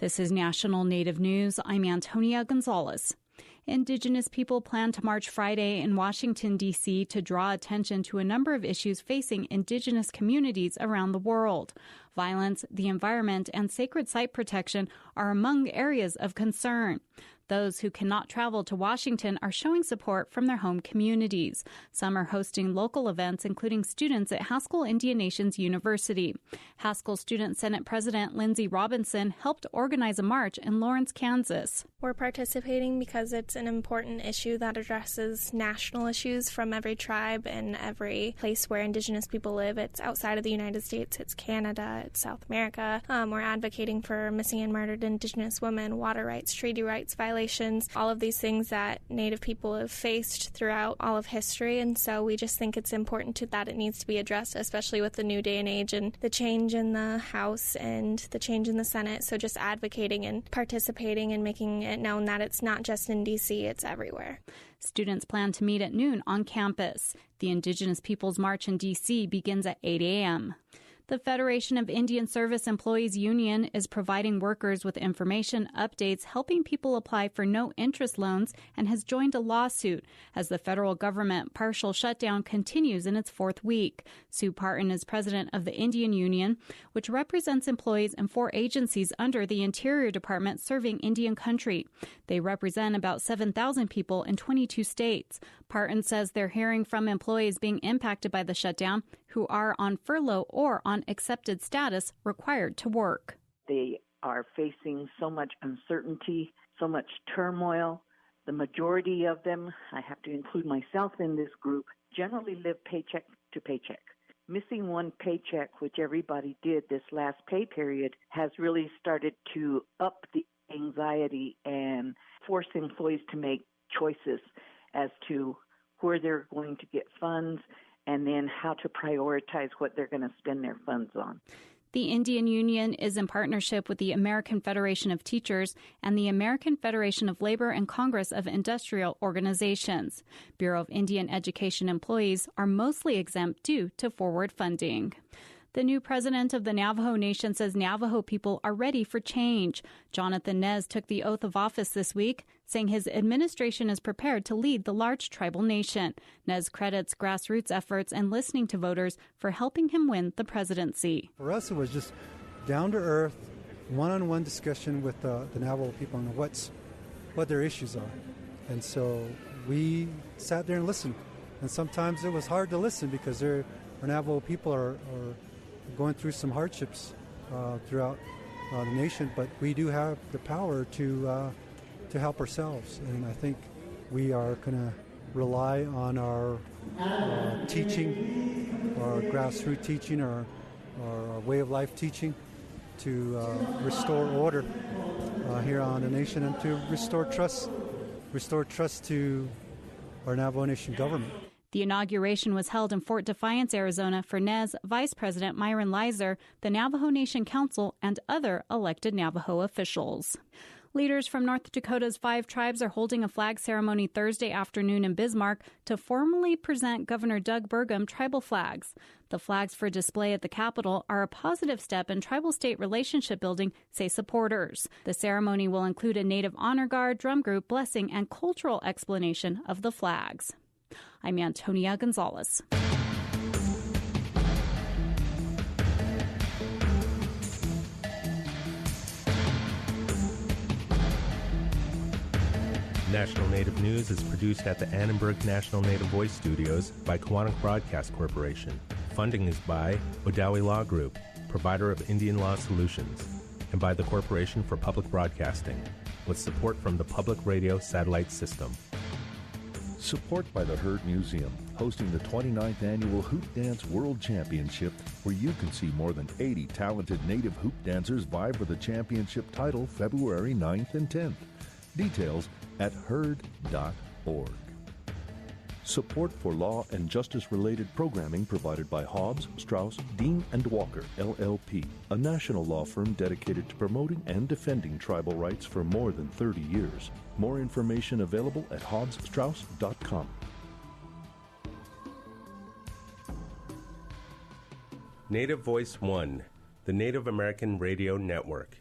This is National Native News. I'm Antonia Gonzalez. Indigenous people plan to march Friday in Washington, D.C. to draw attention to a number of issues facing Indigenous communities around the world. Violence, the environment, and sacred site protection are among areas of concern. Those who cannot travel to Washington are showing support from their home communities. Some are hosting local events, including students at Haskell Indian Nations University. Haskell Student Senate President Lindsay Robinson helped organize a march in Lawrence, Kansas. We're participating because it's an important issue that addresses national issues from every tribe and every place where Indigenous people live. It's outside of the United States, it's Canada, it's South America. We're advocating for missing and murdered Indigenous women, water rights, treaty rights violations, all of these things that Native people have faced throughout all of history. And so we just think it's important that it needs to be addressed, especially with the new day and age and the change in the House and the change in the Senate. So just advocating and participating and making it known that it's not just in D.C., it's everywhere. Students plan to meet at noon on campus. The Indigenous Peoples March in D.C. begins at 8 a.m. The Federation of Indian Service Employees Union is providing workers with information, updates, helping people apply for no-interest loans, and has joined a lawsuit as the federal government partial shutdown continues in its fourth week. Sue Parton is president of the Indian Union, which represents employees in 4 agencies under the Interior Department serving Indian country. They represent about 7,000 people in 22 states. Parton says they're hearing from employees being impacted by the shutdown who are on furlough or on accepted status required to work. They are facing so much uncertainty, so much turmoil. The majority of them, I have to include myself in this group, generally live paycheck to paycheck. Missing one paycheck, which everybody did this last pay period, has really started to up the anxiety and force employees to make choices as to where they're going to get funds and then how to prioritize what they're going to spend their funds on. The Indian Union is in partnership with the American Federation of Teachers and the American Federation of Labor and Congress of Industrial Organizations. Bureau of Indian Education employees are mostly exempt due to forward funding. The new president of the Navajo Nation says Navajo people are ready for change. Jonathan Nez took the oath of office this week, saying his administration is prepared to lead the large tribal nation. Nez credits grassroots efforts and listening to voters for helping him win the presidency. For us, it was just down-to-earth, one-on-one discussion with the Navajo people on what their issues are. And so we sat there and listened. And sometimes it was hard to listen because our Navajo people are going through some hardships throughout the nation, but we do have the power to help ourselves, and I think we are going to rely on our teaching, our grassroots teaching, our way of life teaching to restore order here on the nation and to restore trust to our Navajo Nation government. The inauguration was held in Fort Defiance, Arizona for Nez, Vice President Myron Leiser, the Navajo Nation Council, and other elected Navajo officials. Leaders from North Dakota's 5 tribes are holding a flag ceremony Thursday afternoon in Bismarck to formally present Governor Doug Burgum tribal flags. The flags for display at the Capitol are a positive step in tribal-state relationship building, say supporters. The ceremony will include a Native honor guard, drum group, blessing, and cultural explanation of the flags. I'm Antonia Gonzalez. National Native News is produced at the Annenberg National Native Voice Studios by Kawanak Broadcast Corporation. Funding is by Odawi Law Group, provider of Indian law solutions, and by the Corporation for Public Broadcasting, with support from the Public Radio Satellite System. Support by the Herd Museum, hosting the 29th Annual Hoop Dance World Championship, where you can see more than 80 talented native hoop dancers vie for the championship title February 9th and 10th. Details at herd.org. Support for law and justice-related programming provided by Hobbs, Strauss, Dean & Walker, LLP, a national law firm dedicated to promoting and defending tribal rights for more than 30 years. More information available at hobbsstrauss.com. Native Voice One, the Native American Radio Network.